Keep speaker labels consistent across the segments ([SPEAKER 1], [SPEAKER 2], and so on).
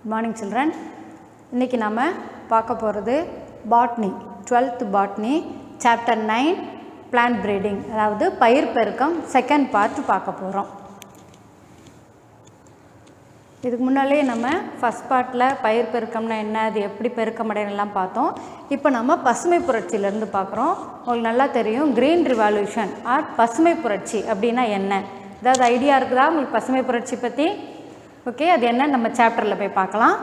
[SPEAKER 1] Good morning children. இன்னைக்கு நாம பார்க்க போறது botany 12th botany chapter 9 plant breeding அதாவது பயிர் பெருக்கம் செகண்ட் பார்ட் பார்க்க போறோம். இதுக்கு முன்னாலே நம்ம ஃபர்ஸ்ட் பார்ட்ல பயிர் பெருக்கம்னா என்ன அது எப்படி பெருக்கம் அடையலாம் பார்த்தோம். இப்போ நம்ம பசுமை புரட்சியில இருந்து பார்க்கறோம். உங்களுக்கு நல்லா தெரியும் green revolution ஆர் பசுமை புரட்சி அப்படினா என்ன? ஏதாவது ஐடியா இருக்குதா உங்களுக்கு பசுமை புரட்சி பத்தி? ஓகே, அது என்ன நம்ம சாப்டர்ல போய் பார்க்கலாம்.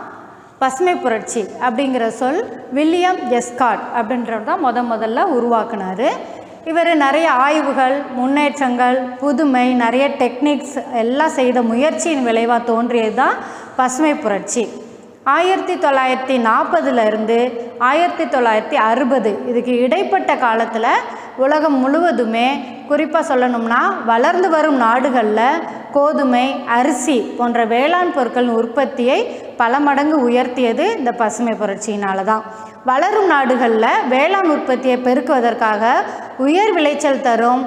[SPEAKER 1] பசுமை புரட்சி அப்படிங்கிற சொல் வில்லியம் எஸ்காட் அப்படின்றவர் தான் முதல்ல உருவாக்குனாரு. இவர் நிறைய ஆய்வுகள், முன்னேற்றங்கள், புதுமை, நிறைய டெக்னிக்ஸ் எல்லாம் செய்த முயற்சியின் விளைவாக தோன்றியது தான் பசுமை புரட்சி. 1940 இருந்து 1960 இதுக்கு இடைப்பட்ட காலத்தில் உலகம் முழுவதுமே குறிப்பாக சொல்லணும்னா வளர்ந்து வரும் நாடுகளில் கோதுமை, அரிசி போன்ற வேளாண் பொருட்களின் உற்பத்தியை பல மடங்கு உயர்த்தியது இந்த பசுமை புரட்சியினால தான். வளரும் நாடுகளில் வேளாண் உற்பத்தியை பெருக்குவதற்காக உயர் விளைச்சல் தரும்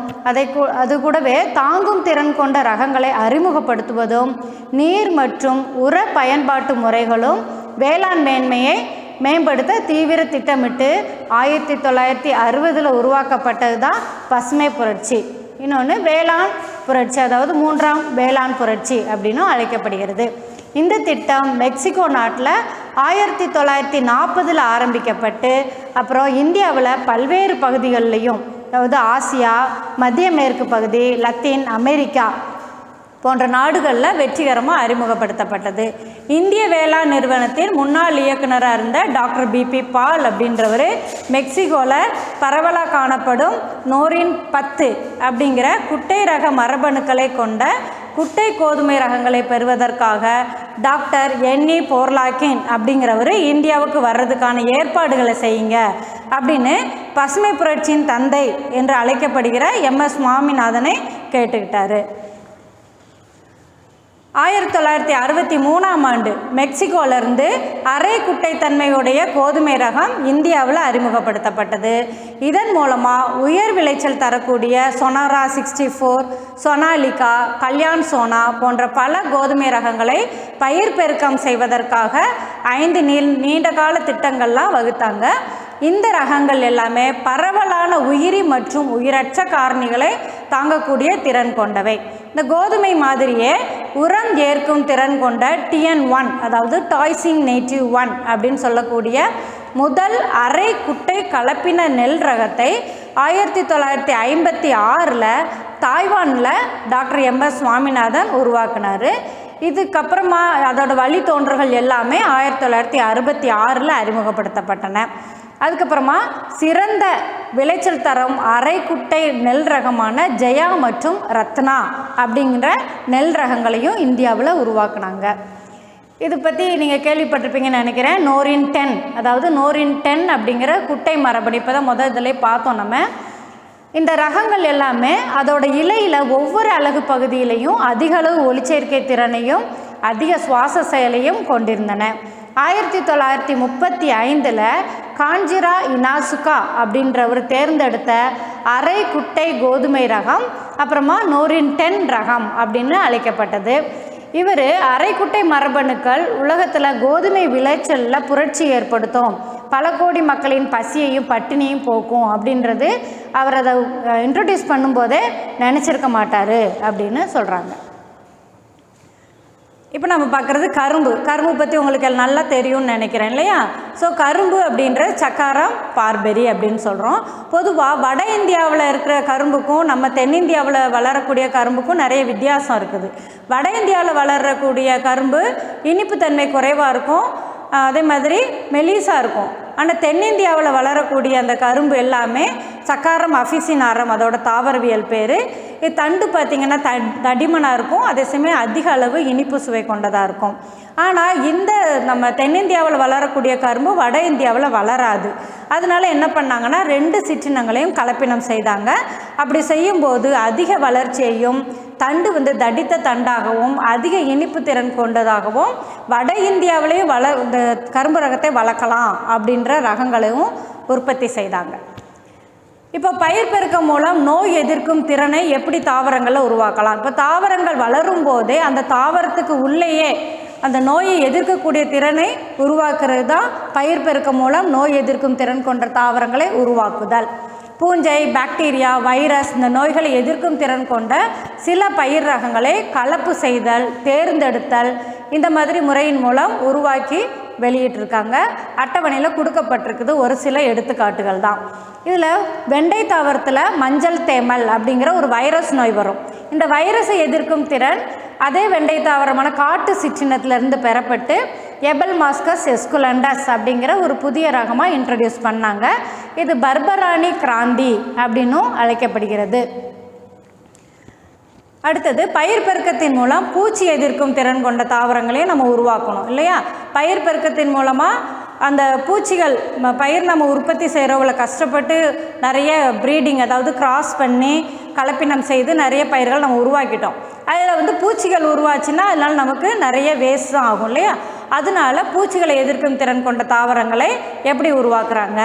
[SPEAKER 1] அது கூடவே தாங்கும் திறன் கொண்ட ரகங்களை அறிமுகப்படுத்துவதும் நீர் மற்றும் உர பயன்பாட்டு முறைகளும் வேளாண் மேன்மையை மேம்படுத்த தீவிர திட்டமிட்டு 1960 உருவாக்கப்பட்டது தான் பசுமை புரட்சி. இன்னொன்று வேளாண் புரட்சி, அதாவது 3ஆம் வேளாண் புரட்சி அப்படின்னும் அழைக்கப்படுகிறது. இந்த திட்டம் மெக்சிகோ நாட்டில் 1940 ஆரம்பிக்கப்பட்டு அப்புறம் இந்தியாவில் பல்வேறு பகுதிகளிலையும், அதாவது ஆசியா, மத்திய மேற்கு பகுதி, லத்தீன் அமெரிக்கா போன்ற நாடுகளில் வெற்றிகரமாக அறிமுகப்படுத்தப்பட்டது. இந்திய வேளாண் நிறுவனத்தின் முன்னாள் இயக்குனராக இருந்த டாக்டர் பிபி பால் அப்படின்றவர் மெக்சிகோவில் பரவலாக காணப்படும் நோரின் 10 அப்படிங்கிற குட்டை ரக மரபணுக்களை கொண்ட குட்டை கோதுமை ரகங்களை பெறுவதற்காக டாக்டர் என்இ போர்லாக்கின் அப்படிங்கிறவர் இந்தியாவுக்கு வர்றதுக்கான ஏற்பாடுகளை செய்யுங்க அப்படின்னு பசுமை புரட்சியின் தந்தை என்று அழைக்கப்படுகிற MS சுவாமிநாதனை கேட்டுக்கிட்டாரு. 1963ஆம் ஆண்டு மெக்சிகோவிலிருந்து அரை குட்டைத்தன்மையுடைய கோதுமை ரகம் இந்தியாவில் அறிமுகப்படுத்தப்பட்டது. இதன் மூலமாக உயர் விளைச்சல் தரக்கூடிய சொனாரா 64, சொனாலிகா, கல்யாண் சோனா போன்ற பல கோதுமை ரகங்களை பயிர் பெருக்கம் செய்வதற்காக 5 நீண்டகால திட்டங்கள்லாம் வகுத்தாங்க. இந்த ரகங்கள் எல்லாமே பரவலான உயிரி மற்றும் உயிரற்ற காரணிகளை தாங்கக்கூடிய திறன் கொண்டவை. இந்த கோதுமை மாதிரியே உரம் ஏற்கும் திறன் கொண்ட TN1, அதாவது டாய்சிங் நேட்டிவ் 1 அப்படின்னு சொல்லக்கூடிய முதல் அரை குட்டை கலப்பின நெல் ரகத்தை 1956 தாய்வானில் டாக்டர் MS சுவாமிநாதன் உருவாக்குனார். இதுக்கப்புறமா அதோட வழித்தோன்றல்கள் எல்லாமே 1966 அறிமுகப்படுத்தப்பட்டன. அதுக்கப்புறமா சிறந்த விளைச்சல் தரம் அரை குட்டை நெல் ரகமான ஜெயா மற்றும் ரத்னா அப்படிங்கிற நெல் ரகங்களையும் இந்தியாவில் உருவாக்குனாங்க. இது பற்றி நீங்கள் கேள்விப்பட்டிருப்பீங்கன்னு நினைக்கிறேன். நோரின் 10, அதாவது நோரின் 10 அப்படிங்கிற குட்டை மரபணு இப்போ தான் இதிலே பார்த்தோம். நம்ம இந்த ரகங்கள் எல்லாமே அதோட இலையில் ஒவ்வொரு அலகு பகுதியிலையும் அதிக அளவு ஒளிச்சேர்க்கை திறனையும் அதிக சுவாச செயலையும் கொண்டிருந்தன. 1935 காஞ்சிரா இனாசுகா அப்படின்றவர் தேர்ந்தெடுத்த அரை குட்டை கோதுமை ரகம் அப்புறமா நோரின் 10 ரகம் அப்படின்னு அழைக்கப்பட்டது. இவர் அரை குட்டை மரபணுக்கள் உலகத்தில் கோதுமை விளைச்சலில் புரட்சி ஏற்படுத்தும், பல கோடி மக்களின் பசியையும் பட்டினியையும் போக்கும் அப்படின்றது அவர் அதை இன்ட்ரடியூஸ் பண்ணும்போதே நினச்சிருக்க மாட்டார் அப்படின்னு சொல்கிறாங்க. இப்போ நம்ம பார்க்குறது கரும்பு பற்றி உங்களுக்கு நல்லா தெரியும்னு நினைக்கிறேன் இல்லையா? ஸோ கரும்பு அப்படின்ற சக்காரம் பார்பெரி அப்படின்னு சொல்கிறோம். பொதுவாக வட இந்தியாவில் இருக்கிற கரும்புக்கும் நம்ம தென்னிந்தியாவில் வளரக்கூடிய கரும்புக்கும் நிறைய வித்தியாசம் இருக்குது. வட இந்தியாவில் வளரக்கூடிய கரும்பு இனிப்புத்தன்மை குறைவாக இருக்கும், அதே மாதிரி மெலிசாக இருக்கும். ஆனால் தென்னிந்தியாவில் வளரக்கூடிய அந்த கரும்பு எல்லாமே சக்காரம் அஃபிசினாரம், அதோட தாவரவியல் பேர். இது தண்டு பார்த்திங்கன்னா தடிமனாக இருக்கும், அதே சமயம் அதிக அளவு இனிப்பு சுவை கொண்டதாக இருக்கும். ஆனால் இந்த நம்ம தென்னிந்தியாவில் வளரக்கூடிய கரும்பு வட இந்தியாவில் வளராது. அதனால என்ன பண்ணாங்கன்னா 2 சிற்றினங்களையும் கலப்பினம் செய்தாங்க. அப்படி செய்யும்போது அதிக வளர்ச்சியையும் தண்டு தடித்த தண்டாகவும் அதிக இனிப்பு திறன் கொண்டதாகவும் வட இந்தியாவிலேயும் இந்த கரும்பு ரகத்தை வளர்க்கலாம் அப்படின்ற ரகங்களையும் உற்பத்தி செய்தாங்க. இப்போ பயிர் பெருக்கம் மூலம் நோய் எதிர்க்கும் திறனை எப்படி தாவரங்களில் உருவாக்கலாம்? இப்போ தாவரங்கள் வளரும் போதே அந்த தாவரத்துக்கு உள்ளேயே அந்த நோயை எதிர்க்கக்கூடிய திறனை உருவாக்குறது தான் பயிர் பெருக்கம் மூலம் நோய் எதிர்க்கும் திறன் கொண்ட தாவரங்களை உருவாக்குதல். பூஞ்சை, பாக்டீரியா, வைரஸ் இந்த நோய்களை எதிர்க்கும் திறன் கொண்ட சில பயிர் ரகங்களை கலப்பு செய்தல், தேர்ந்தெடுத்தல் இந்த மாதிரி முறையின் மூலம் உருவாக்கி வெளியிட்டிருக்காங்க. அட்டவணையில் கொடுக்கப்பட்டிருக்குது ஒரு சில எடுத்துக்காட்டுகள் தான். இதில் வெண்டை தாவரத்தில் மஞ்சள் தேமல் அப்படிங்கிற ஒரு வைரஸ் நோய் வரும். இந்த வைரஸை எதிர்க்கும் திறன் அதே வெண்டை தாவரமான காட்டு சிற்றினத்திலிருந்து பெறப்பட்டு எபல்மாஸ்கஸ் எஸ்குலண்டஸ் அப்படிங்கிற ஒரு புதிய ரகமாக இன்ட்ரடியூஸ் பண்ணாங்க. இது பர்பரானி கிராந்தி அப்படின்னும் அழைக்கப்படுகிறது. அடுத்தது பயிர் பெருக்கத்தின் மூலம் பூச்சி எதிர்க்கும் திறன் கொண்ட தாவரங்களையும் நம்ம உருவாக்கணும் இல்லையா? பயிர் பெருக்கத்தின் மூலமாக அந்த பூச்சிகள் பயிர் நம்ம உற்பத்தி செய்கிறவங்கள கஷ்டப்பட்டு நிறைய ப்ரீடிங் அதாவது கிராஸ் பண்ணி கலப்பினம் செய்து நிறைய பயிர்கள் நம்ம உருவாக்கிட்டோம். அதில் பூச்சிகள் உருவாச்சுன்னா அதனால் நமக்கு நிறைய வேஸ்ட் தான் ஆகும் இல்லையா? அதனால பூச்சிகளை எதிர்க்கும் திறன் கொண்ட தாவரங்களை எப்படி உருவாக்குறாங்க,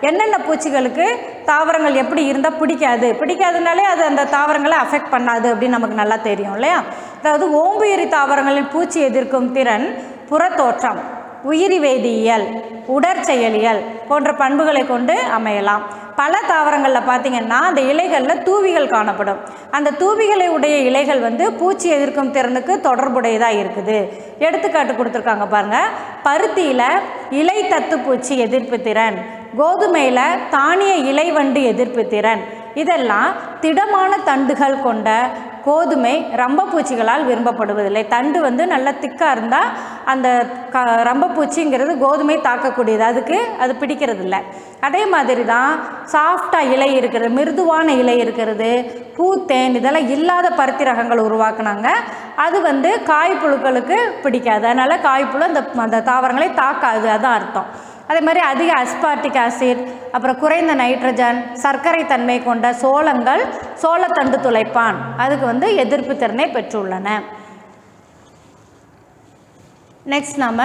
[SPEAKER 1] என்னென்ன பூச்சிகளுக்கு தாவரங்கள் எப்படி இருந்தால் பிடிக்காதுனாலே அது அந்த தாவரங்களை அஃபெக்ட் பண்ணாது அப்படின்னு நமக்கு நல்லா தெரியும் இல்லையா? அதாவது ஓம்புயிரி தாவரங்களின் பூச்சி எதிர்க்கும் திறன் புறத்தோற்றம், உயிரி வேதியியல், உடற்செயலியல் போன்ற பண்புகளை கொண்டு அமையலாம். பல தாவரங்களில் பார்த்திங்கன்னா அந்த இலைகளில் தூவிகள் காணப்படும். அந்த தூவிகளை உடைய இலைகள் பூச்சி எதிர்க்கும் திறனுக்கு தொடர்புடையதாக இருக்குது. எடுத்துக்காட்டு கொடுத்துருக்காங்க பாருங்கள். பருத்தியில் இலை தத்து பூச்சி எதிர்ப்பு திறன், கோதுமையில் தானிய இலைவண்டு எதிர்ப்பு திறன், இதெல்லாம் திடமான தண்டுகள் கொண்ட கோதுமை ரம்பப்பூச்சிகளால் விரும்பப்படுவதில்லை. தண்டு நல்ல திக்காக இருந்தால் அந்த ரம்பப்பூச்சிங்கிறது கோதுமை தாக்கக்கூடியது, அதுக்கு அது பிடிக்கிறதில்ல. அதே மாதிரி தான் சாஃப்டாக இலை இருக்கிறது, மிருதுவான இலை இருக்கிறது, பூத்தேன் இதெல்லாம் இல்லாத பருத்தி ரகங்கள் உருவாக்குனாங்க. அது காய்ப்புழுக்களுக்கு பிடிக்காது, அதனால் காய்ப்புழு அந்த தாவரங்களை தாக்காது, அதுதான் அர்த்தம். அதே மாதிரி அதிக அஸ்பார்டிக் ஆசிட், அப்புறம் குறைந்த நைட்ரஜன், சர்க்கரை தன்மை கொண்ட சோளங்கள் சோளத்தண்டு துளைப்பான் அதுக்கு எதிர்ப்பு திறனை பெற்றுள்ளன. நெக்ஸ்ட் நம்ம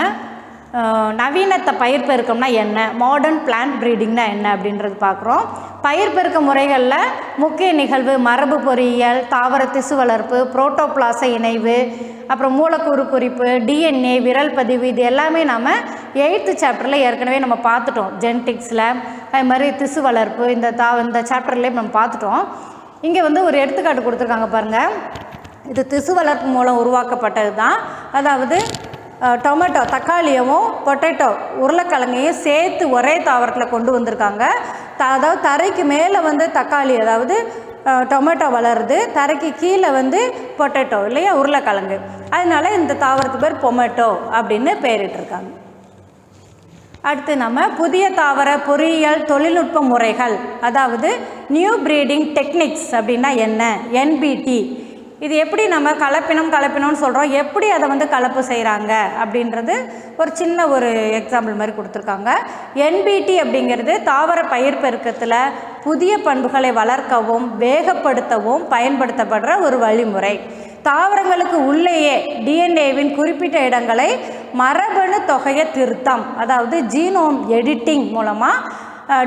[SPEAKER 1] நவீனத்தை பயிர் பெருக்கம்னா என்ன, மாடர்ன் பிளான்ட் ப்ரீடிங்னா என்ன அப்படின்றது பார்க்குறோம். பயிர் பெருக்க முறைகளில் முக்கிய நிகழ்வு மரபு பொறியியல், தாவர திசு வளர்ப்பு, புரோட்டோபிளாச இணைவு, அப்புறம் மூலக்கூறு குறிப்பு, டிஎன்ஏ, விரல் பதிவு, இது எல்லாமே நம்ம 8th சாப்டரில் ஏற்கனவே நம்ம பார்த்துட்டோம். ஜெனட்டிக்ஸில் அது மாதிரி திசு வளர்ப்பு இந்த சாப்டர்லேயே நம்ம பார்த்துட்டோம். இங்கே ஒரு எடுத்துக்காட்டு கொடுத்துருக்காங்க பாருங்கள். இது திசு வளர்ப்பு மூலம் உருவாக்கப்பட்டது தான். அதாவது டொமேட்டோ, தக்காளியவும் பொட்டேட்டோ உருளைக்கிழங்கையும் சேர்த்து ஒரே தாவரத்தில் கொண்டு வந்திருக்காங்க. அதாவது தரைக்கு மேலே தக்காளி அதாவது டொமேட்டோ வளருது, தரைக்கு கீழே பொட்டேட்டோ இல்லையா உருளைக்கிழங்கு, அதனால இந்த தாவரத்துக்கு பேர் பொமேட்டோ அப்படின்னு பேரிட்டிருக்காங்க. அடுத்து நம்ம புதிய தாவர பொறியியல் தொழில்நுட்ப முறைகள், அதாவது நியூ ப்ரீடிங் டெக்னிக்ஸ் அப்படின்னா என்ன, என்பிடி, இது எப்படி நம்ம கலப்பினம்னு சொல்கிறோம், எப்படி அதை கலப்பு செய்கிறாங்க அப்படின்றது ஒரு சின்ன ஒரு எக்ஸாம்பிள் மாதிரி கொடுத்துருக்காங்க. என்பிடி அப்படிங்கிறது தாவர பயிர் பெருக்கத்தில் புதிய பண்புகளை வளர்க்கவும் வேகப்படுத்தவும் பயன்படுத்தப்படுற ஒரு வழிமுறை. தாவரங்களுக்கு உள்ளேயே டிஎன்ஏவின் குறிப்பிட்ட இடங்களை மரபணு தொகையை திருத்தம் அதாவது ஜீனோம் எடிட்டிங் மூலமாக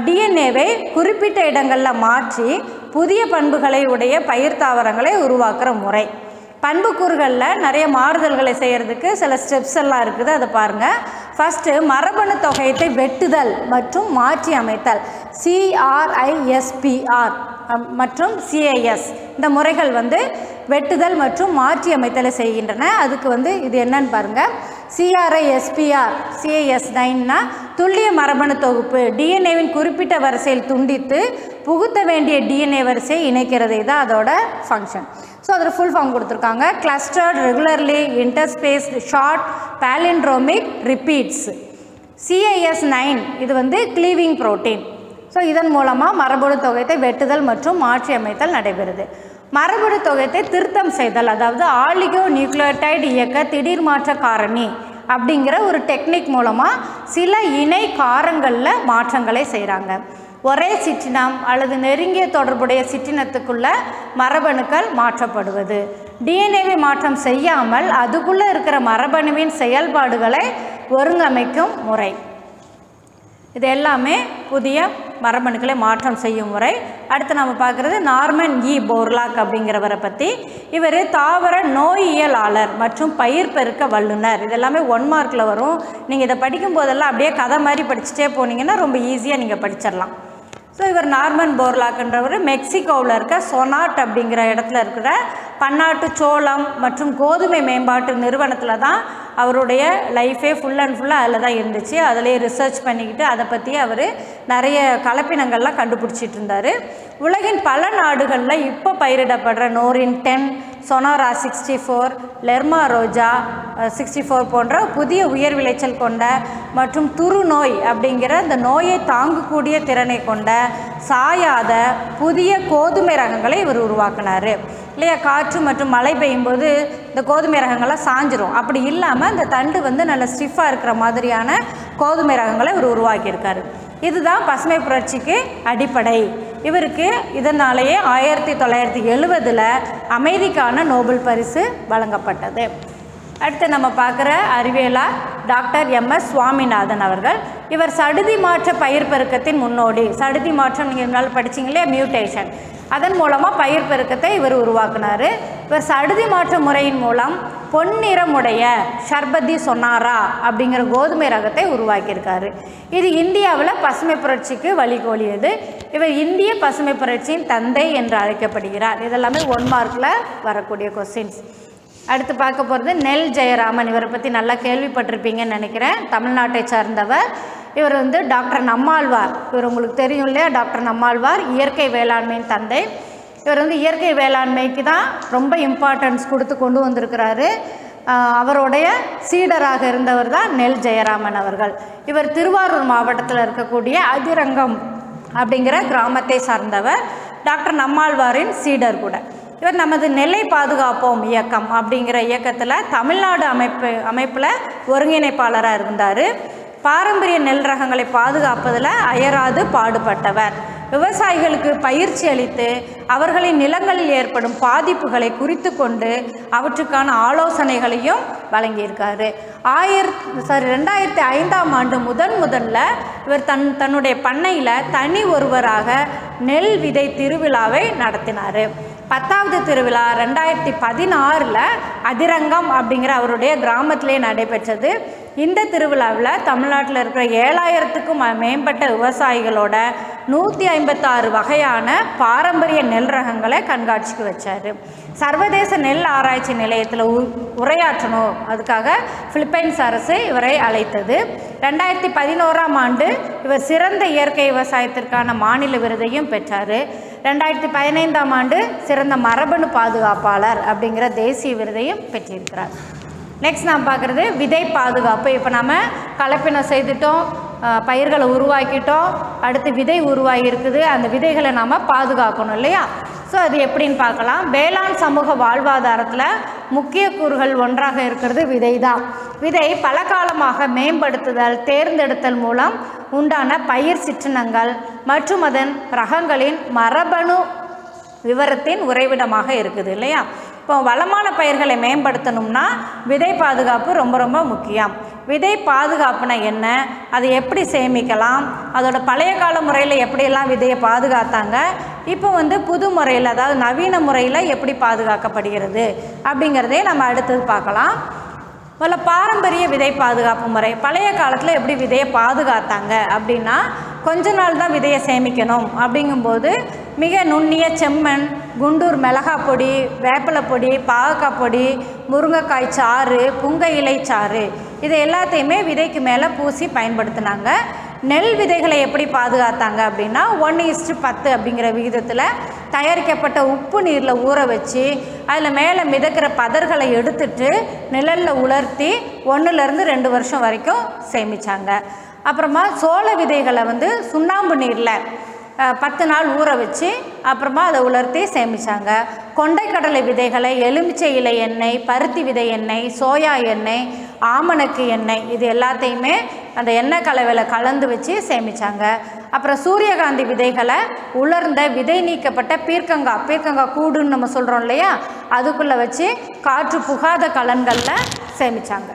[SPEAKER 1] டிஎன்ஏவை குறிப்பிட்ட இடங்களில் மாற்றி புதிய பண்புகளை உடைய பயிர் தாவரங்களை உருவாக்குற முறை. பண்புக்கூறுகளில் நிறைய மாறுதல்களை செய்கிறதுக்கு சில ஸ்டெப்ஸ் எல்லாம் இருக்குது, அதை பாருங்கள். ஃபஸ்ட்டு மரபணு தொகையத்தை வெட்டுதல் மற்றும் மாற்றி அமைத்தல், CRISPR மற்றும் CIS இந்த முறைகள் வெட்டுதல் மற்றும் மாற்றி அமைத்தலை செய்கின்றன. அதுக்கு இது என்னன்னு பாருங்கள். CRISPR CIS9னா துல்லிய மரபணு தொகுப்பு, டிஎன்ஏவின் குறிப்பிட்ட வரிசையில் துண்டித்து புகுத்த வேண்டிய டிஎன்ஏ வரிசையை இணைக்கிறது, தான் அதோட ஃபங்க்ஷன். ஸோ அதில் ஃபுல் ஃபார்ம் கொடுத்துருக்காங்க. Clustered regularly interspaced short palindromic repeats. CIS9 இது கிளீவிங் புரோட்டீன். ஸோ இதன் மூலமாக மரபணு தொகையத்தை வெட்டுதல் மற்றும் மாற்றி அமைத்தல் நடைபெறுது. மரபணு தொகையத்தை திருத்தம் செய்தல், அதாவது ஆலிகோ நியூக்ளியோடைடு இயக்க திடீர் மாற்ற காரணி அப்படிங்கிற ஒரு டெக்னிக் மூலமாக சில இணை காரங்களில் மாற்றங்களை செய்கிறாங்க. ஒரே சிற்றினம் அல்லது நெருங்கிய தொடர்புடைய சிற்றினத்துக்குள்ள மரபணுக்கள் மாற்றப்படுவது, டிஎன்ஏவை மாற்றம் செய்யாமல் அதுக்குள்ளே இருக்கிற மரபணுவின் செயல்பாடுகளை ஒருங்கமைக்கும் முறை. இது எல்லாமே புதிய மரபணுக்களை மாற்றம் செய்யும் முறை. அடுத்து நம்ம பார்க்குறது நார்மன் இ போர்லாக் அப்படிங்கிறவரை பற்றி. இவர் தாவர நோயியலாளர் மற்றும் பயிர் பெருக்க வல்லுனர். இதெல்லாமே 1 மார்க்கில் வரும். நீங்கள் இதை படிக்கும் போதெல்லாம் அப்படியே கதை மாதிரி படிச்சுட்டே போனீங்கன்னா ரொம்ப ஈஸியாக நீங்கள் படிச்சிடலாம். ஸோ இவர் நார்மன் போர்லாக்ன்றவர் மெக்சிகோவில் இருக்க சொனாட் அப்படிங்கிற இடத்துல இருக்கிற பன்னாட்டு சோளம் மற்றும் கோதுமை மேம்பாட்டு நிறுவனத்தில் தான் அவருடைய லைஃபே ஃபுல் அண்ட் ஃபுல்லாக அதில் தான் இருந்துச்சு. அதிலே ரிசர்ச் பண்ணிக்கிட்டு அதை பற்றி அவர் நிறைய கலப்பினங்கள்லாம் கண்டுபிடிச்சிட்டு இருந்தார். உலகின் பல நாடுகளில் இப்போ பயிரிடப்படுற நோரின் 10, சொனாரா 64, லெர்மா ரோஜா 64 போன்ற புதிய உயர் விளைச்சல் கொண்ட மற்றும் துரு நோய் அப்படிங்கிற இந்த நோயை தாங்கக்கூடிய திறனை கொண்ட சாயாத புதிய கோதுமை ரகங்களை இவர் உருவாக்கினார் இல்லையா. காற்று மற்றும் மழை பெய்யும்போது இந்த கோதுமை ரகங்கள்லாம் சாஞ்சிரும். அப்படி இல்லாமல் இந்த தண்டு நல்ல ஸ்டிஃபாக இருக்கிற மாதிரியான கோதுமை ரகங்களை இவர் உருவாக்கியிருக்காரு. இதுதான் பசுமை புரட்சிக்கு அடிப்படை. இவருக்கு இதனாலேயே 1970 அமைதிக்கான நோபல் பரிசு வழங்கப்பட்டது. அடுத்து நம்ம பார்க்குற அறிவியலார் டாக்டர் MS சுவாமிநாதன் அவர்கள். இவர் சடுதி மாற்ற பயிர் பெருக்கத்தின் முன்னோடி. சடுதி மாற்றம் நீங்கள் இருந்தாலும் படிச்சிங்களே, மியூட்டேஷன், அதன் மூலமாக பயிர் பெருக்கத்தை இவர் உருவாக்குனார். இவர் சடுதி மாற்ற முறையின் மூலம் பொன்னிறமுடைய ஷர்பதி சொனாரா அப்படிங்கிற கோதுமை ரகத்தை உருவாக்கியிருக்காரு. இது இந்தியாவில் பசுமை புரட்சிக்கு வழிகோலியது. இவர் இந்திய பசுமை புரட்சியின் தந்தை என்று அழைக்கப்படுகிறார். இதெல்லாமே 1 மார்க்கில் வரக்கூடிய கொஸ்டின்ஸ். அடுத்து பார்க்க போகிறது நெல் ஜெயராமன். இவரை பற்றி நல்லா கேள்விப்பட்டிருப்பீங்கன்னு நினைக்கிறேன். தமிழ்நாட்டை சார்ந்தவர். இவர் டாக்டர் நம்மாழ்வார். இவர் உங்களுக்கு தெரியும் இல்லையா, டாக்டர் நம்மாழ்வார் இயற்கை வேளாண்மையின் தந்தை. இவர் இயற்கை வேளாண்மைக்கு தான் ரொம்ப இம்பார்ட்டன்ஸ் கொடுத்து கொண்டு வந்திருக்கிறாரு. அவருடைய சீடராக இருந்தவர் தான் நெல் ஜெயராமன் அவர்கள். இவர் திருவாரூர் மாவட்டத்தில் இருக்கக்கூடிய அதிரங்கம் அப்படிங்கிற கிராமத்தை சார்ந்தவர். டாக்டர் நம்மாழ்வாரின் சீடர் கூட. இவர் நமது நெல்லை பாதுகாப்போம் இயக்கம் அப்படிங்கிற இயக்கத்தில் தமிழ்நாடு அமைப்பில் ஒருங்கிணைப்பாளராக இருந்தார். பாரம்பரிய நெல் ரகங்களை பாதுகாப்பதில் அயராது பாடுபட்டவர். விவசாயிகளுக்கு பயிற்சி அளித்து அவர்களின் நிலங்களில் ஏற்படும் பாதிப்புகளை குறித்து கொண்டு அவற்றுக்கான ஆலோசனைகளையும் வழங்கியிருக்காரு. 2005 முதல்ல இவர் தன்னுடைய பண்ணையில் தனி ஒருவராக நெல் விதை திருவிழாவை நடத்தினார். 10வது திருவிழா 2016 அதிரங்கம் அப்படிங்கிற அவருடைய கிராமத்திலே நடைபெற்றது. இந்த திருவிழாவில் தமிழ்நாட்டில் இருக்கிற 7000க்கும் மேம்பட்ட விவசாயிகளோட 156 வகையான பாரம்பரிய நெல் ரகங்களை கண்காட்சிக்கு வச்சார். சர்வதேச நெல் ஆராய்ச்சி நிலையத்தில் உரையாற்றணும், அதுக்காக பிலிப்பைன்ஸ் அரசு இவரை அழைத்தது. 2011 இவர் சிறந்த இயற்கை விவசாயத்திற்கான மாநில விருதையும் பெற்றார். 2015 சிறந்த மரபணு பாதுகாப்பாளர் அப்படிங்கிற தேசிய விருதையும் பெற்றிருக்கிறார். நெக்ஸ்ட் நாம் பார்க்குறது விதை பாதுகாப்பு. இப்போ நம்ம கலப்பினம் செய்துட்டோம், பயிர்களை உருவாக்கிட்டோம், அடுத்து விதை உருவாகி இருக்குது. அந்த விதைகளை நாம் பாதுகாக்கணும் இல்லையா. ஸோ அது எப்படின்னு பார்க்கலாம். வேளாண் சமூக வாழ்வாதாரத்தில் முக்கிய கூறுகள் ஒன்றாக இருக்கிறது விதை தான். விதை பல காலமாக மேம்படுத்துதல், தேர்ந்தெடுத்தல் மூலம் உண்டான பயிர் சிற்றினங்கள் மற்றும் அதன் ரகங்களின் மரபணு விவரத்தின் உறைவிடமாக இருக்குது இல்லையா. இப்போ வளமான பயிர்களை மேம்படுத்தணும்னா விதை பாதுகாப்பு ரொம்ப ரொம்ப முக்கியம். விதை பாதுகாப்புனா என்ன, அதை எப்படி சேமிக்கலாம், அதோட பழைய கால முறையில் எப்படியெல்லாம் விதையை பாதுகாத்தாங்க, இப்போ புது முறையில் அதாவது நவீன முறையில் எப்படி பாதுகாக்கப்படுகிறது அப்படிங்கிறதே நம்ம அடுத்தது பார்க்கலாம். முதல்ல பாரம்பரிய விதை பாதுகாப்பு முறை. பழைய காலத்தில் எப்படி விதையை பாதுகாத்தாங்க அப்படின்னா, கொஞ்ச நாள் தான் விதையை சேமிக்கணும். அப்படிங்கும்போது மிக நுண்ணிய செம்மண், குண்டூர் மிளகாய் பொடி, வேப்பிலை பொடி, பாகக்காய் பொடி, முருங்கைக்காய் சாறு, புங்கை இலை சாறு, இது எல்லாத்தையுமே விதைக்கு மேலே பூசி பயன்படுத்தினாங்க. நெல் விதைகளை எப்படி பாதுகாத்தாங்க அப்படின்னா 1:10 அப்படிங்கிற விகிதத்தில் தயாரிக்கப்பட்ட உப்பு நீரில் ஊற வச்சு அதில் மேலே மிதக்கிற பதர்களை எடுத்துட்டு நிழலில் உலர்த்தி 1-2 வருஷம் வரைக்கும் சேமித்தாங்க. அப்புறமா சோள விதைகளை சுண்ணாம்பு நீரில் 10 நாள் ஊற வச்சு அப்புறமா அதை உலர்த்தி சேமித்தாங்க. கொண்டைக்கடலை விதைகளை எலுமிச்சை இலை எண்ணெய், பருத்தி விதை எண்ணெய், சோயா எண்ணெய், ஆமணக்கு எண்ணெய், இது எல்லாத்தையுமே அந்த எண்ணெய் கலவையில் கலந்து வச்சு சேமித்தாங்க. அப்புறம் சூரியகாந்தி விதைகளை உலர்ந்த விதை நீக்கப்பட்ட பீர்க்கங்காய் கூடுன்னு நம்ம சொல்கிறோம் இல்லையா, அதுக்குள்ளே வச்சு காற்று புகாத கலன்களில் சேமித்தாங்க.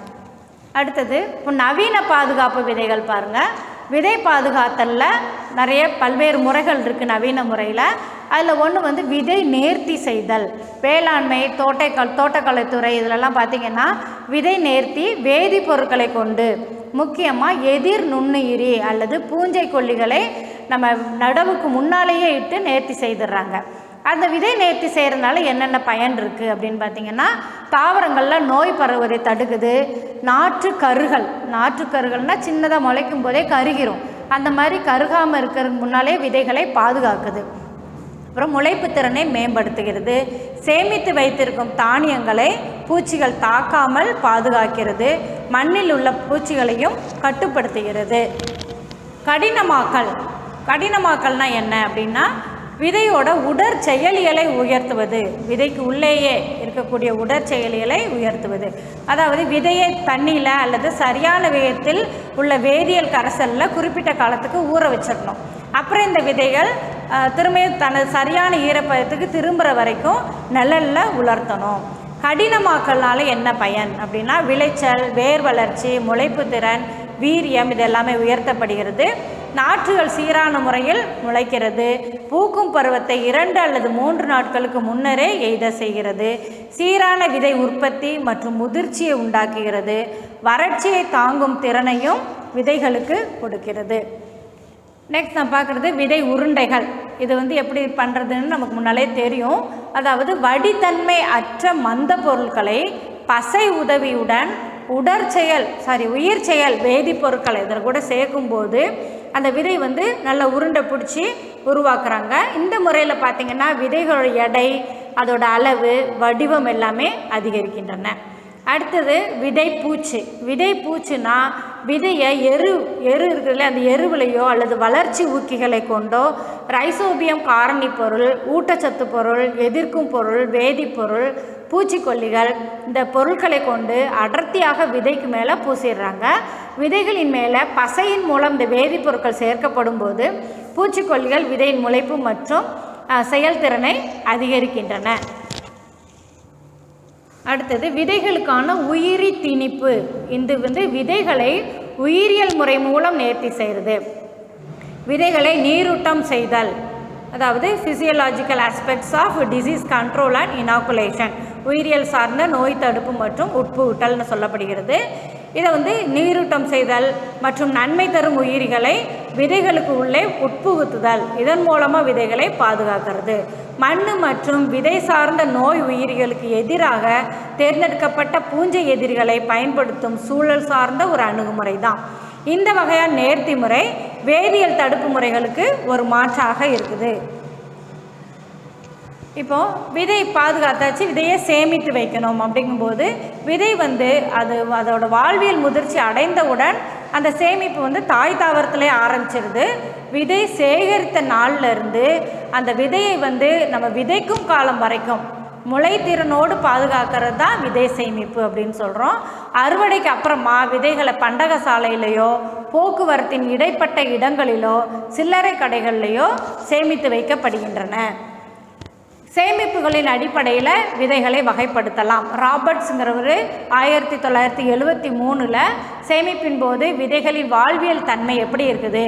[SPEAKER 1] அடுத்தது இப்போ நவீன பாதுகாப்பு விதைகள் பாருங்கள். விதை பாதுகாத்தலில் நிறைய பல்வேறு முறைகள் இருக்குது நவீன முறையில். அதில் ஒன்று வந்து விதை நேர்த்தி செய்தல். வேளாண்மை, தோட்டக்கலைத்துறை இதிலெல்லாம் பார்த்திங்கன்னா விதை நேர்த்தி வேதிப்பொருட்களை கொண்டு, முக்கியமாக எதிர் நுண்ணுயிரி அல்லது பூஞ்சை கொல்லிகளை நம்ம நடவுக்கு முன்னாலேயே இட்டு நேர்த்தி செய்துடுறாங்க. அந்த விதை நேர்த்தி செய்கிறதுனால என்னென்ன பயன் இருக்குது அப்படின்னு பார்த்திங்கன்னா, தாவரங்களில் நோய் பரவுவதை தடுக்குது. நாற்றுக்கருகள்னால் சின்னதாக முளைக்கும் போதே கருகிரும், அந்த மாதிரி கருகாமல் இருக்கிறதுக்கு முன்னாலே விதைகளை பாதுகாக்குது. அப்புறம் முளைப்பு திறனை மேம்படுத்துகிறது. சேமித்து வைத்திருக்கும் தானியங்களை பூச்சிகள் தாக்காமல் பாதுகாக்கிறது. மண்ணில் உள்ள பூச்சிகளையும் கட்டுப்படுத்துகிறது. கடினமாக்கல்னால் என்ன அப்படின்னா, விதையோட உடற்செயலியலை உயர்த்துவது. விதைக்கு உள்ளேயே இருக்கக்கூடிய உடற்செயலியலை உயர்த்துவது. அதாவது விதையை தண்ணியில் அல்லது சரியான விதத்தில் உள்ள வேதியியல் கரைசலில் குறிப்பிட்ட காலத்துக்கு ஊற வச்சிடணும். அப்புறம் இந்த விதைகள் திரும்பியும் தனது சரியான ஈரப்பதத்துக்கு திரும்புகிற வரைக்கும் நிழலில் உலர்த்தணும். கடினமாக்கல்னால என்ன பயன் அப்படின்னா, விளைச்சல், வேர் வளர்ச்சி, முளைப்பு திறன், வீரியம் இது எல்லாமே உயர்த்தப்படுகிறது. நாற்றுகள் சீரான முறையில் முளைக்கிறது. பூக்கும் பருவத்தை 2 அல்லது 3 நாட்களுக்கு முன்னரே எய்த செய்கிறது. சீரான விதை உற்பத்தி மற்றும் முதிர்ச்சியை உண்டாக்குகிறது. வறட்சியை தாங்கும் திறனையும் விதைகளுக்கு கொடுக்கிறது. நெக்ஸ்ட் நான் பார்க்குறது விதை உருண்டைகள். இது வந்து எப்படி பண்ணுறதுன்னு நமக்கு முன்னாலே தெரியும். அதாவது வடித்தன்மை அற்ற மந்த பொருட்களை பசை உதவியுடன் உயிர் செயல் வேதிப்பொருட்களை இதில் கூட சேர்க்கும்போது அந்த விதை வந்து நல்ல உருண்டை பிடிச்சி உருவாக்குறாங்க. இந்த முறையில் பார்த்திங்கன்னா விதைகளோட எடை, அதோட அளவு, வடிவம் எல்லாமே அதிகரிக்கின்றன. அடுத்தது விதைப்பூச்சுனா விதையை எரு இருக்குதுல்ல, அந்த எருவிலையோ அல்லது வளர்ச்சி ஊக்கிகளை கொண்டோ ரைசோபியம் காரணி பொருள், ஊட்டச்சத்து பொருள், எதிர்க்கும் பொருள், வேதிப்பொருள், பூச்சிக்கொல்லிகள் இந்த பொருட்களை கொண்டு அடர்த்தியாக விதைக்கு மேலே பூசிடுறாங்க. விதைகளின் மேலே பசையின் மூலம் இந்த வேதிப்பொருட்கள் சேர்க்கப்படும் போது பூச்சிக்கொல்லிகள் விதையின் முளைப்பு மற்றும் செயல்திறனை அதிகரிக்கின்றன. அடுத்தது விதைகளுக்கான உயிரி திணிப்பு. இது வந்து விதைகளை உயிரியல் முறை மூலம் நேர்த்தி செய்கிறது. விதைகளை நீரூட்டம் செய்தல், அதாவது physiological aspects of disease control and inoculation, உயிரியல் சார்ந்த நோய் தடுப்பு மற்றும் உட்புகுட்டல்னு சொல்லப்படுகிறது. இதை வந்து நீரூட்டம் செய்தல் மற்றும் நன்மை தரும் உயிரிகளை விதைகளுக்கு உள்ளே உட்புகுத்துதல், இதன் மூலமாக விதைகளை பாதுகாக்கிறது. மண் மற்றும் விதை சார்ந்த நோய் உயிரிகளுக்கு எதிராக தேர்ந்தெடுக்கப்பட்ட பூஞ்சை எதிரிகளை பயன்படுத்தும் சூழல் சார்ந்த ஒரு அணுகுமுறை தான். இந்த வகையான நேர்த்தி முறை வேதியியல் தடுப்பு முறைகளுக்கு ஒரு மாற்றாக இருக்குது. இப்போது விதை பாதுகாத்தாச்சு, விதையை சேமித்து வைக்கணும். அப்படிங்கும்போது விதை வந்து அதோட வாழ்வியல் முதிர்ச்சி அடைந்தவுடன் அந்த சேமிப்பு வந்து தாய் தாவரத்திலே ஆரம்பிச்சிருது. விதை சேகரித்த நாள்லேருந்து அந்த விதையை வந்து நம்ம விதைக்கும் காலம் வரைக்கும் முளைத்திறனோடு பாதுகாக்கிறது தான் விதை சேமிப்பு அப்படின்னு சொல்கிறோம். அறுவடைக்கு அப்புறமா விதைகளை பண்டக சாலையிலையோ, போக்குவரத்தின் இடைப்பட்ட இடங்களிலோ, சில்லறை கடைகள்லையோ சேமித்து வைக்கப்படுகின்றன. சேமிப்புகளின் அடிப்படையில் விதைகளை வகைப்படுத்தலாம். ராபர்ட்ஸுங்கிறவர் 1973 சேமிப்பின் போது விதைகளின் வாழ்வியல் தன்மை எப்படி இருக்குது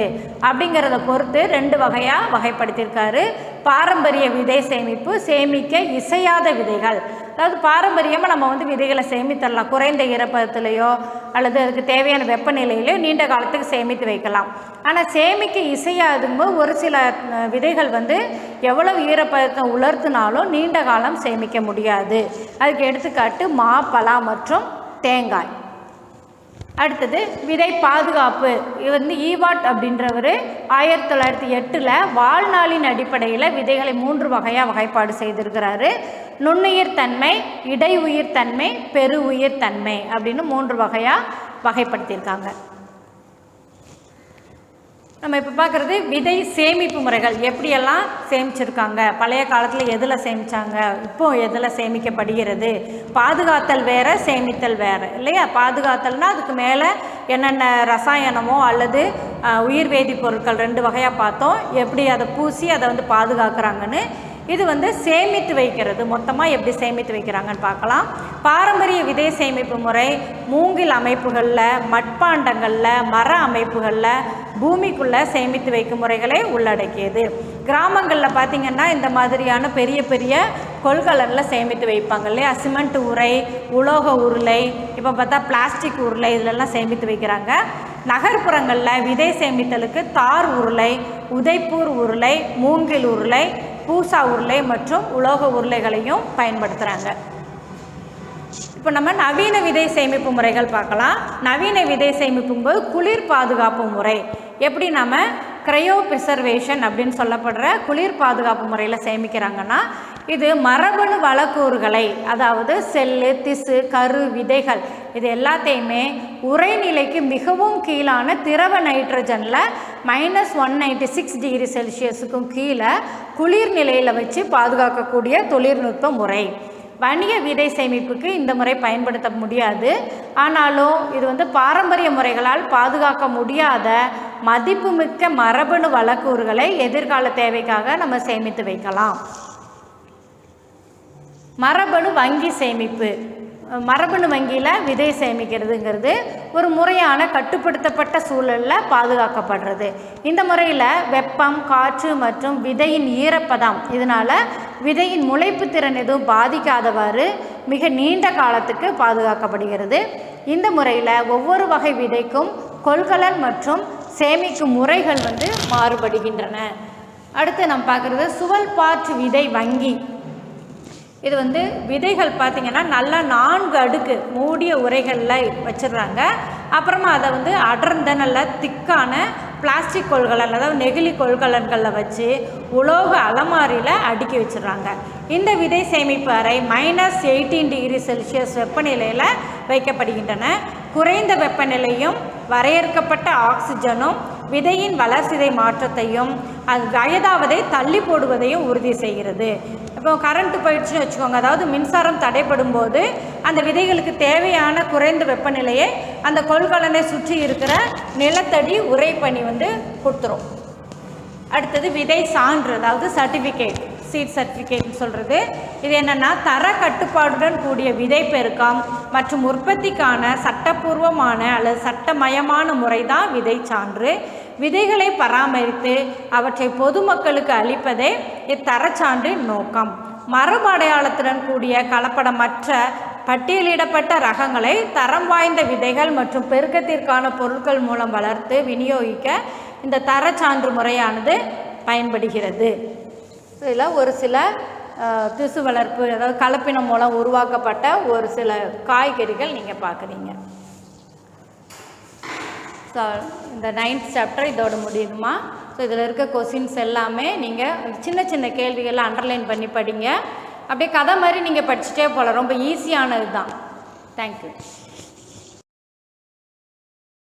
[SPEAKER 1] அப்படிங்கிறத பொறுத்து 2 வகையாக வகைப்படுத்தியிருக்காரு. பாரம்பரிய விதை சேமிப்பு, சேமிக்க இசையாத விதைகள். அதாவது பாரம்பரியமாக நம்ம வந்து விதைகளை சேமித்தரலாம், குறைந்த ஈரப்பதத்திலையோ அல்லது அதுக்கு தேவையான வெப்பநிலையிலையோ நீண்ட காலத்துக்கு சேமித்து வைக்கலாம். ஆனால் சேமிக்க இசையாதுங்கும்போது ஒரு சில விதைகள் வந்து எவ்வளவு ஈரப்பதத்தை உலர்த்தினாலும் நீண்ட காலம் சேமிக்க முடியாது. அதுக்கு எடுத்துக்காட்டு மா, பலா மற்றும் தேங்காய். அடுத்தது விதை பாதுகாப்பு. இது வந்து ஈவாட் அப்படின்றவர் 1908 வாழ்நாளின் அடிப்படையில் விதைகளை 3 வகையாக வகைப்பாடு செய்திருக்கிறாரு. நுண்ணுயிர் தன்மை, இடை உயிர் தன்மை, பெரு உயிர் தன்மை அப்படின்னு 3 வகையாக வகைப்படுத்தியிருக்காங்க. நம்ம இப்போ பார்க்குறது விதை சேமிப்பு முறைகள் எப்படியெல்லாம் சேமிச்சிருக்காங்க, பழைய காலத்தில் எதில் சேமித்தாங்க, இப்போது எதில் சேமிக்கப்படுகிறது. பாதுகாத்தல் வேறு, சேமித்தல் வேறு இல்லையா? பாதுகாத்தல்னால் அதுக்கு மேலே என்னென்ன ரசாயனமோ அல்லது உயிர் வேதிப்பொருட்கள் 2 வகையாக பார்த்தோம், எப்படி அதை பூசி அதை வந்து பாதுகாக்கிறாங்கன்னு. இது வந்து சேமித்து வைக்கிறது. மொத்தமாக எப்படி சேமித்து வைக்கிறாங்கன்னு பார்க்கலாம். பாரம்பரிய விதை சேமிப்பு முறை மூங்கில் அமைப்புகளில், மட்பாண்டங்களில், மர அமைப்புகளில், பூமிக்குள்ளே சேமித்து வைக்கும் முறைகளை உள்ளடக்கியது. கிராமங்களில் பார்த்திங்கன்னா இந்த மாதிரியான பெரிய பெரிய கொள்கலனில் சேமித்து வைப்பாங்க இல்லையா. சிமெண்ட் உரை, உலோக உருளை, இப்போ பார்த்தா பிளாஸ்டிக் உருளை, இதிலெல்லாம் சேமித்து வைக்கிறாங்க. நகர்ப்புறங்களில் விதை சேமித்தலுக்கு தார் உருளை, உதைப்பூர் உருளை, மூங்கில் உருளை, பூசா உருளை மற்றும் உலோக உருளைகளையும் பயன்படுத்துகிறாங்க. இப்போ நம்ம நவீன விதை சேமிப்பு முறைகள் பார்க்கலாம். நவீன விதை சேமிப்பும் போது குளிர் பாதுகாப்பு முறை எப்படி நம்ம க்ரையோ ப்ரிசர்வேஷன் அப்படின்னு சொல்லப்படுற குளிர் பாதுகாப்பு முறையில் சேமிக்கிறாங்கன்னா, இது மரபணு வளக்கூறுகளை, அதாவது செல்லு, திசு, கரு, விதைகள் இது எல்லாத்தையுமே உறைநிலைக்கு மிகவும் கீழான திரவ நைட்ரஜனில் -196 டிகிரி செல்சியஸுக்கும் கீழே குளிர் நிலையில் வச்சு பாதுகாக்கக்கூடிய தொழில்நுட்ப முறை. வணிக விதை சேமிப்புக்கு இந்த முறை பயன்படுத்த முடியாது. ஆனாலும் இது வந்து பாரம்பரிய முறைகளால் பாதுகாக்க முடியாத மதிப்புமிக்க மரபணு வளக்கூறுகளை எதிர்கால தேவைக்காக நம்ம சேமித்து வைக்கலாம். மரபணு வங்கி சேமிப்பு. மரபணு வங்கியில் விதை சேமிக்கிறதுங்கிறது ஒரு முறையான கட்டுப்படுத்தப்பட்ட சூழலில் பாதுகாக்கப்படுறது. இந்த முறையில் வெப்பம், காற்று மற்றும் விதையின் ஈரப்பதம் இதனால் விதையின் முளைப்பு திறன் எதுவும் பாதிக்காதவாறு மிக நீண்ட காலத்துக்கு பாதுகாக்கப்படுகிறது. இந்த முறையில் ஒவ்வொரு வகை விதைக்கும் கொள்கலன் மற்றும் சேமிக்கும் முறைகள் வந்து மாறுபடுகின்றன. அடுத்து நம்ம பார்க்குறது சுவல்பாற்று விதை வங்கி. இது வந்து விதைகள் பார்த்திங்கன்னா நல்லா 4 அடுக்கு மூடிய உரைகளில் வச்சிடுறாங்க. அப்புறமா அதை வந்து அடர்ந்த நல்ல திக்கான பிளாஸ்டிக் கொள்கலன், அதாவது நெகிழி கொள்கலன்களில் வச்சு உலோக அலமாரியில் அடுக்கி வச்சிடுறாங்க. இந்த விதை சேமிப்பு அறை -18 டிகிரி செல்சியஸ் வெப்பநிலையில் வைக்கப்படுகின்றன. குறைந்த வெப்பநிலையும் வரையறுக்கப்பட்ட ஆக்சிஜனும் விதையின் வளர்சிதை மாற்றத்தையும் அது வயதாவதை தள்ளி போடுவதையும் உறுதி செய்கிறது. இப்போ கரண்ட்டு போயிடுச்சுன்னு வச்சுக்கோங்க, அதாவது மின்சாரம் தடைப்படும் போது அந்த விதைகளுக்கு தேவையான குறைந்த வெப்பநிலையை அந்த கொள்கலனை சுற்றி இருக்கிற நிலத்தடி உறைபனி வந்து கொடுத்துரும். அடுத்தது விதை சான்று, அதாவது சர்டிஃபிகேட், சீட் சர்டிஃபிகேட்னு சொல்கிறது. இது என்னென்னா தர கட்டுப்பாடுடன் கூடிய விதை பெருக்கம் மற்றும் உற்பத்திக்கான சட்டப்பூர்வமான அல்லது சட்டமயமான முறை தான் விதை சான்று. விதைகளை பராமரித்து அவற்றை பொதுமக்களுக்கு அளிப்பதே இத்தரச்சான்றின் நோக்கம். மரபு அடையாளத்துடன் கூடிய கலப்படமற்ற பட்டியலிடப்பட்ட ரகங்களை தரம் வாய்ந்த விதைகள் மற்றும் பெருக்கத்திற்கான பொருட்கள் மூலம் வளர்த்து விநியோகிக்க இந்த தரச்சான்று முறையானது பயன்படுகிறது. இதில் ஒரு சில திசு வளர்ப்பு, அதாவது கலப்பினம் மூலம் உருவாக்கப்பட்ட ஒரு சில காய்கறிகள் நீங்கள் பார்க்குறீங்க. ஸோ இந்த 9th சாப்டர் இதோட முடியுதுமா. ஸோ இதில் இருக்க கொஸ்டின்ஸ் எல்லாமே நீங்கள் சின்ன சின்ன கேள்விகளை அண்டர்லைன் பண்ணி படிங்க. அப்படியே கதை மாதிரி நீங்கள் படிச்சுட்டே போகலாம். ரொம்ப ஈஸியானது தான். தேங்க்யூ.